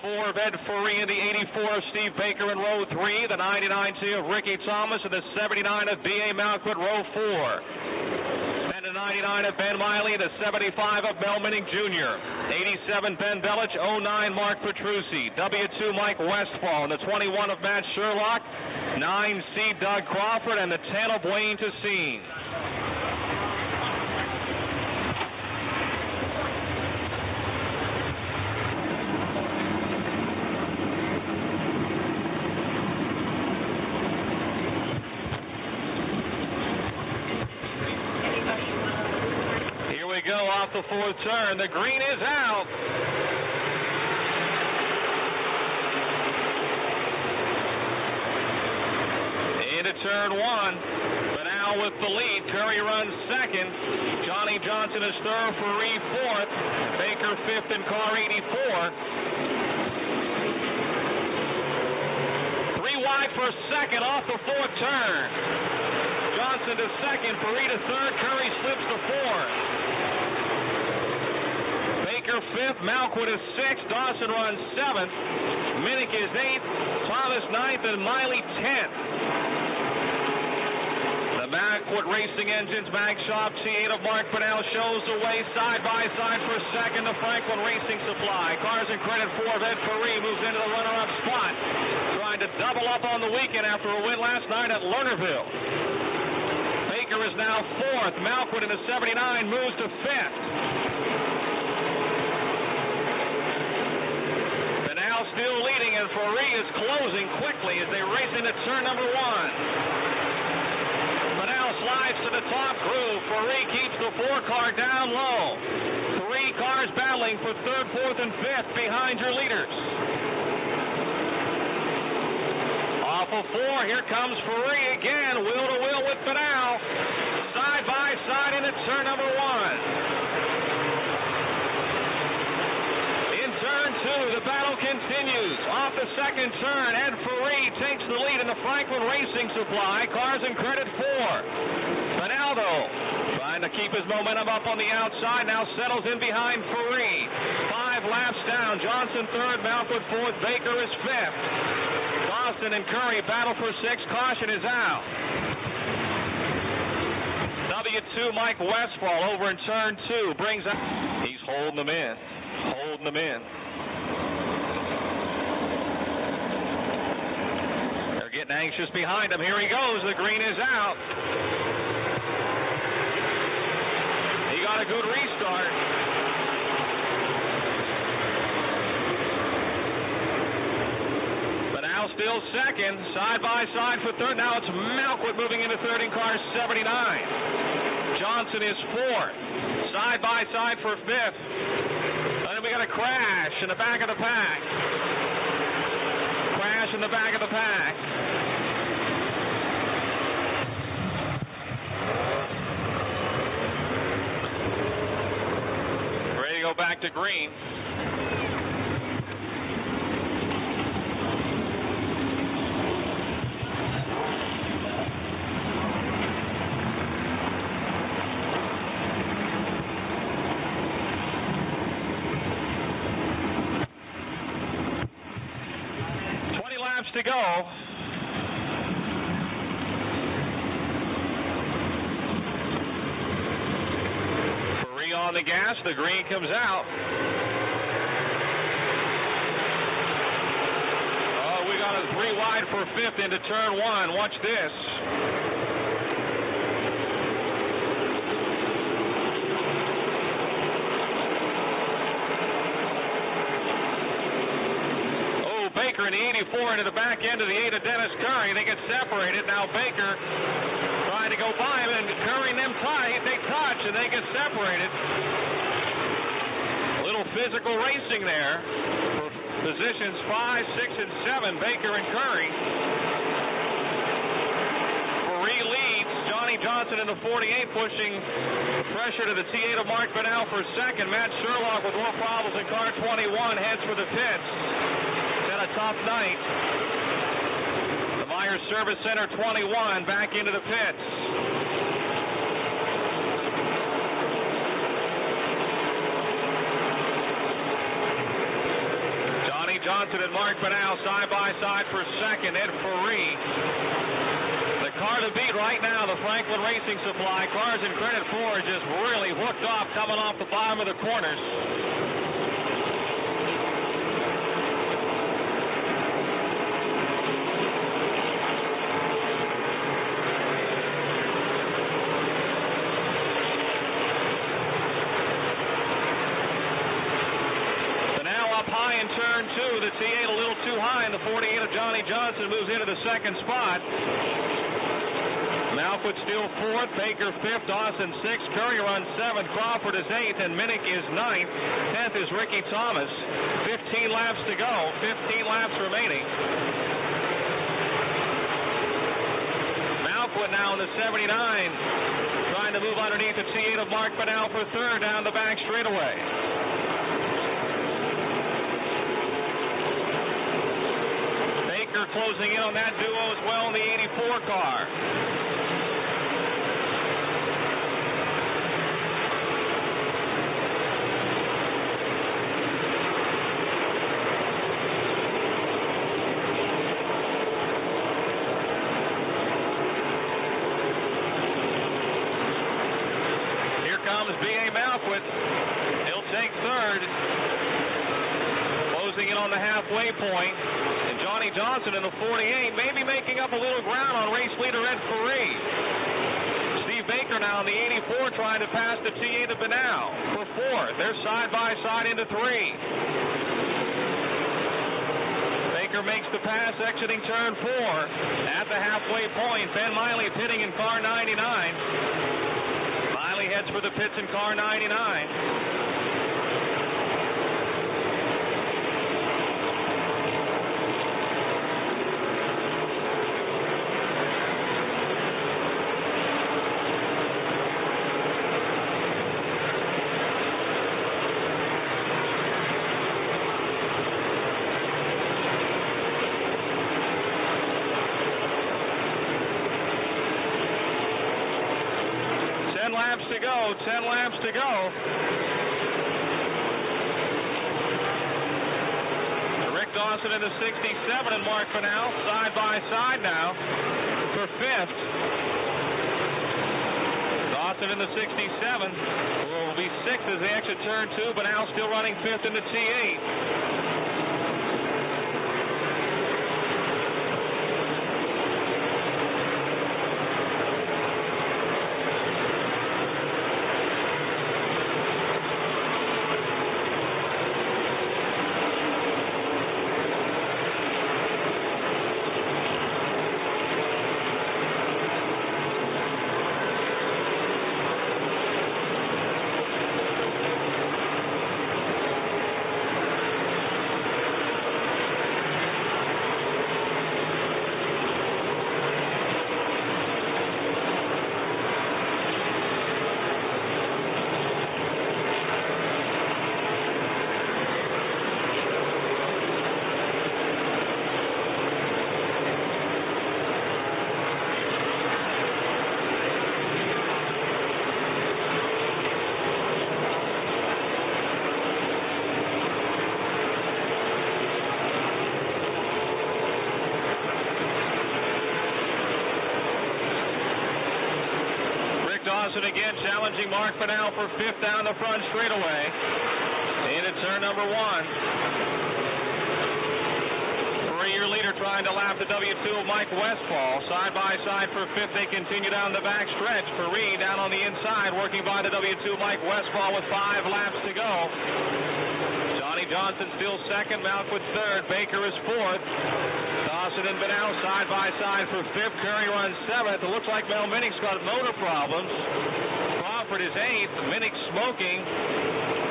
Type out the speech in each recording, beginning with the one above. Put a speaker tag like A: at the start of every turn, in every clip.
A: 84 of Ed Furry and the 84 of Steve Baker in row 3, the 99C of Ricky Thomas, and the 79 of B.A. Malquit, row 4. And the 99 of Ben Miley, the 75 of Mel Minnick Jr., 87 Ben Bellich, 09 Mark Petrucci, W2 Mike Westfall, and the 21 of Matt Sherlock, 9C Doug Crawford, and the 10 of Wayne Tessine. Off the fourth turn, the green is out. Into turn 1, but now with the lead, Curry runs second. Johnny Johnson is third, Faree fourth, Baker fifth in car 84. 3 wide for second off the fourth turn. Johnson to second, Faree to third, Curry slips to fourth. Baker fifth, Malquit is sixth, Dawson runs seventh, Minnick is eighth, Thomas ninth, and Miley 10th. The Malquit Racing Engines Mag Shop T8 of Mark Fennell shows the way side by side for second to Franklin Racing Supply. Cars and Credit 4 of Ed Furry moves into the runner-up spot, trying to double up on the weekend after a win last night at Lernerville. Baker is now fourth, Malquit in the 79 moves to fifth. Still leading, and Furry is closing quickly as they race into turn number 1. Fennell slides to the top groove. Furry keeps the 4-car down low. 3 cars battling for third, fourth, and fifth behind your leaders. Off of 4, here comes Furry again, wheel to wheel with Fennell. Side by side into turn number 1. The battle continues. Off the second turn, Ed Furry takes the lead in the Franklin Racing Supply. Cars and Credit 4. Fennell, trying to keep his momentum up on the outside, now settles in behind Furry. 5 laps down. Johnson third, Malquit fourth, Baker is fifth. Dawson and Curry battle for 6th. Caution is out. W2 Mike Westfall over in turn 2 brings out. He's holding them in. Holding them in. Getting anxious behind him. Here he goes. The green is out. He got a good restart. But now still second. Side by side for third. Now it's Malquit moving into third in car 79. Johnson is fourth. Side by side for fifth. And then we got a crash in the back of the pack. Crash in the back of the pack. Ready to go back to green. To go. Furry on the gas, the green comes out. Oh, we got a 3 wide for fifth into turn 1. Watch this. Baker in the 84 into the back end of the 8 of Dennis Curry. They get separated. Now Baker trying to go by him, and Curry and them tight. They touch, and they get separated. A little physical racing there for positions 5, 6, and 7, Baker and Curry. Furry leads. Johnny Johnson in the 48 pushing pressure to the T8 of Mark Fennell for second. Matt Sherlock with more problems in car 21 heads for the pits. A tough night. The Myers Service Center 21 back into the pits. Johnny Johnson Johnson and Mark Banal side by side for second. Ed Ferree. The car to beat right now, the Franklin Racing Supply. Cars in Credit 4 just really hooked off coming off the bottom of the corners.
B: The T8 a little too high, and the 48 of Johnny Johnson moves into the second spot. Malfoot still fourth, Baker fifth, Dawson sixth, Curry runs seventh, Crawford is eighth, and Minnick is ninth. 10th is Ricky Thomas. 15 laps to go, 15 laps remaining. Malfoot now in the 79, trying to move underneath the T8 of Mark Banal for third down the back straightaway. Closing in on that duo as well in the 84 car. Here comes B.A. Malquit. He'll take third. Closing in on the halfway point. Johnny Johnson in the 48, maybe making up a little ground on race leader Ed Ferree. Steve Baker now in the 84 trying to pass the T8 of Banal for fourth. They're side by side into three. Baker makes the pass exiting turn 4. At the halfway point, Ben Miley pitting in car 99. Miley heads for the pits in car 99. To go, 10 laps to go. Rick Dawson in the 67 and Mark Banal side by side now for fifth. Dawson in the 67 will be sixth as they exit turn 2. Banal still running fifth in the T8. Again challenging Mark Banal for fifth down the front straightaway. Into turn number 1. Three-year leader trying to lap the W2 of Mike Westfall. Side by side for fifth. They continue down the back stretch. Ferree down on the inside working by the W2 Mike Westfall with 5 laps to go. Johnny Johnson still second. Malquit third. Baker is fourth. Dawson and Banal side by side for fifth. Curry runs seventh. It looks like Mel Minnick's got motor problems. Crawford is eighth. Minnick smoking.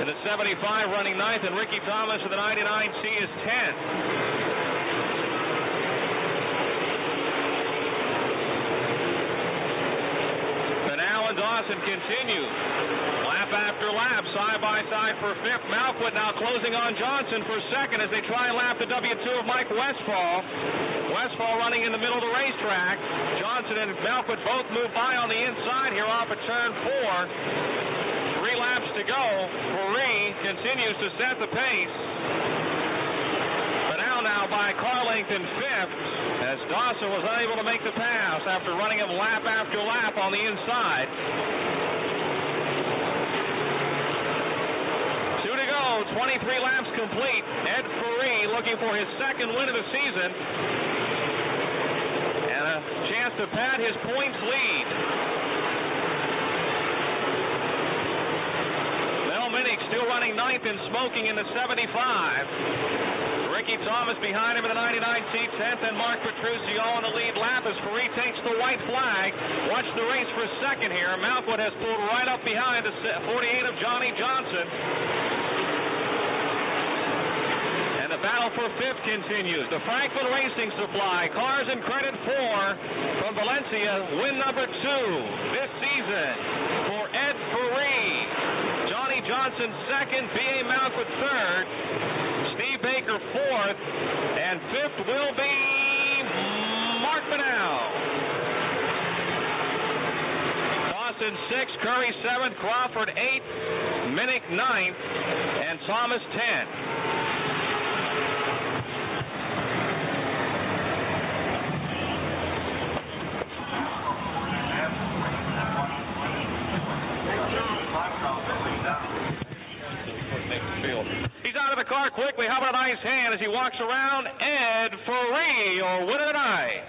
B: And the 75 running ninth. And Ricky Thomas with the 99C is 10th. Banal and Dawson continue. Lap after lap, side by side for fifth. Malquit now closing on Johnson for second as they try and lap the W2 of Mike Westfall. Westfall running in the middle of the racetrack. Johnson and Malquit both move by on the inside here off of turn 4. 3 laps to go. Ferree continues to set the pace. Banal
A: now by a car length in fifth, as Dawson was unable to make the pass after running him lap after lap on the inside. 2 to go, 23 laps complete. Ed Ferree looking for his second win of the season and a chance to pad his points lead. Still running ninth and smoking in the 75. Ricky Thomas behind him in the 99 seat, 10th, and Mark Petrucci all in the lead lap as Ferree takes the white flag. Watch the race for second here. Malquit has pulled right up behind the 48 of Johnny Johnson. And the battle for fifth continues. The Franklin Racing Supply Cars and Credit 4 from Valencia, win number 2 this season for Ed Ferree. Johnny Johnson second, B.A. Malquit third, Steve Baker fourth, and fifth will be Mark Manel. Dawson sixth, Curry seventh, Crawford eighth, Minnick ninth, and Thomas 10th. He's out of the car quickly. How about a nice hand as he walks around? Ed Ferree, your winner tonight.